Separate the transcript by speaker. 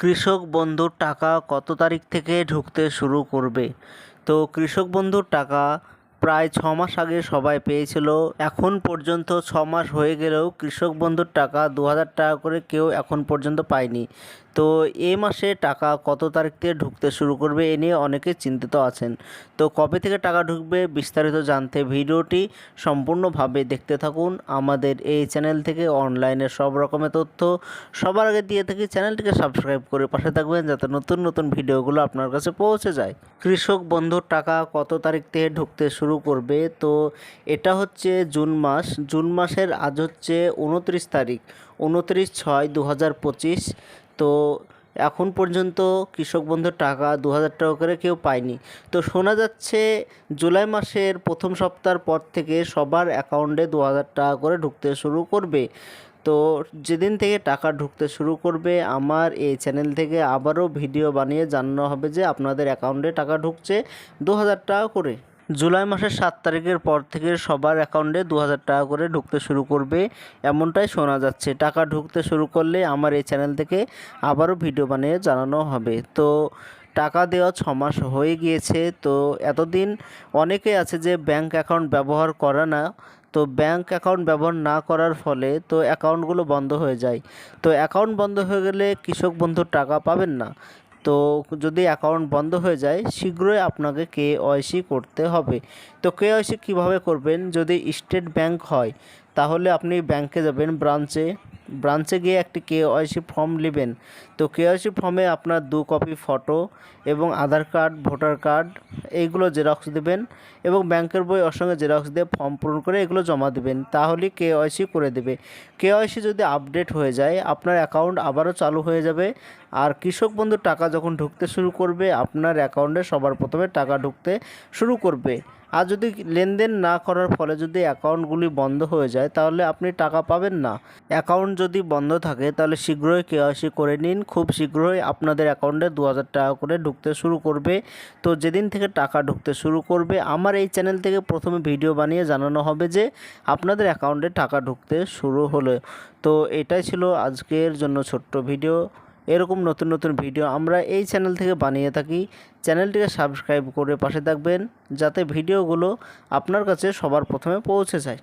Speaker 1: কৃষক বন্ধুর টাকা কত তারিখ থেকে ঢুকতে শুরু করবে? তো কৃষক বন্ধুর টাকা প্রায় 6 মাস আগে সবাই পেয়েছিল। এখন পর্যন্ত 6 মাস হয়ে গেলেও কৃষক বন্ধুর টাকা 2000 টাকা করে কেউ এখন পর্যন্ত পায়নি। তো এ মাসে টাকা কত তারিখ থেকে ঢুকতে শুরু করবে এ নিয়ে অনেকে চিন্তিত আছেন। তো কবে থেকে টাকা ঢুকবে বিস্তারিত জানতে ভিডিওটি সম্পূর্ণভাবে দেখতে থাকুন। আমাদের এই চ্যানেল থেকে অনলাইনের সব রকমের তথ্য সবার আগে দিয়ে থাকি। চ্যানেলটিকে সাবস্ক্রাইব করে পাশে থাকবেন যাতে নতুন নতুন ভিডিওগুলো আপনার কাছে পৌঁছে যায়। কৃষক বন্ধুর টাকা কত তারিখ থেকে ঢুকতে শুরু করবে? তো এটা হচ্ছে জুন মাস। জুন মাসের আজ হচ্ছে 29 তারিখ, 29/6/2025। তো এখন পর্যন্ত কৃষক বন্ধুর টাকা 2000 টাকা করে কেউ পায়নি। তো শোনা যাচ্ছে জুলাই মাসের প্রথম সপ্তাহের পর থেকে সবার অ্যাকাউন্টে 2000 টাকা করে ঢুকতে শুরু করবে। তো যেদিন থেকে টাকা ঢুকতে শুরু করবে আমার এই চ্যানেল থেকে আবারও ভিডিও বানিয়ে জানানো হবে যে আপনাদের অ্যাকাউন্টে টাকা ঢুকছে 2000 টাকা করে। জুলাই মাসের 7 তারিখের পর থেকে সবার অ্যাকাউন্টে 2000 টাকা করে ঢুকতে শুরু করবে এমনটাই শোনা যাচ্ছে। টাকা ঢুকতে শুরু করলে আমার এই চ্যানেল থেকে আবারও ভিডিও বানিয়ে জানানো হবে। তো টাকা দেওয়া 6 মাস হয়ে গিয়েছে। তো এতদিন অনেকে আছে যে ব্যাংক অ্যাকাউন্ট ব্যবহার করে না। তো ব্যাংক অ্যাকাউন্ট ব্যবহার না করার ফলে তো অ্যাকাউন্টগুলো বন্ধ হয়ে যায়। তো অ্যাকাউন্ট বন্ধ হয়ে গেলে কৃষক বন্ধুর টাকা পাবেন না। তো যদি অ্যাকাউন্ট বন্ধ হয়ে যায় শীঘ্রই আপনাকে কেওয়াইসি করতে হবে। তো কেওয়াইসি কীভাবে করবেন? যদি স্টেট ব্যাংক হয় তাহলে আপনি ব্যাংকে যাবেন, ব্রাঞ্চে গিয়ে একটি কেওয়াইসি ফর্ম নেবেন। তো কেওয়াইসি ফর্মে আপনার 2 কপি ফটো এবং আধার কার্ড, ভোটার কার্ড এইগুলো জেরক্স দেবেন এবং ব্যাংকের বই ওর সঙ্গে জেরক্স দিয়ে ফর্ম পূরণ করে এগুলো জমা দেবেন, তাহলেই কেওয়াইসি করে দেবে। কেওয়াইসি যদি আপডেট হয়ে যায় আপনার অ্যাকাউন্ট আবারও চালু হয়ে যাবে। আর কৃষক বন্ধুর টাকা যখন ঢুকতে শুরু করবে আপনার অ্যাকাউন্টে সবার প্রথমে টাকা ঢুকতে শুরু করবে। আর যদি লেনদেন না করার ফলে যদি অ্যাকাউন্টগুলি বন্ধ হয়ে যায় তাহলে আপনি টাকা পাবেন না। অ্যাকাউন্ট যদি বন্ধ থাকে তাহলে শীঘ্রই কেওয়াইসি করে নিন। খুব শীঘ্রই আপনাদের অ্যাকাউন্টে 2000 টাকা করে ঢুকতে শুরু করবে। তো যেদিন থেকে টাকা ঢুকতে শুরু করবে আমার এই চ্যানেল থেকে প্রথমে ভিডিও বানিয়ে জানানো হবে যে আপনাদের অ্যাকাউন্টে টাকা ঢুকতে শুরু হলো। তো এটাই ছিল আজকের জন্য ছোট্ট ভিডিও। এরকম নতুন নতুন ভিডিও আমরা এই চ্যানেল থেকে বানিয়ে থাকি। চ্যানেলটিকে সাবস্ক্রাইব করে পাশে থাকবেন যাতে ভিডিওগুলো আপনার কাছে সবার প্রথমে পৌঁছে যায়।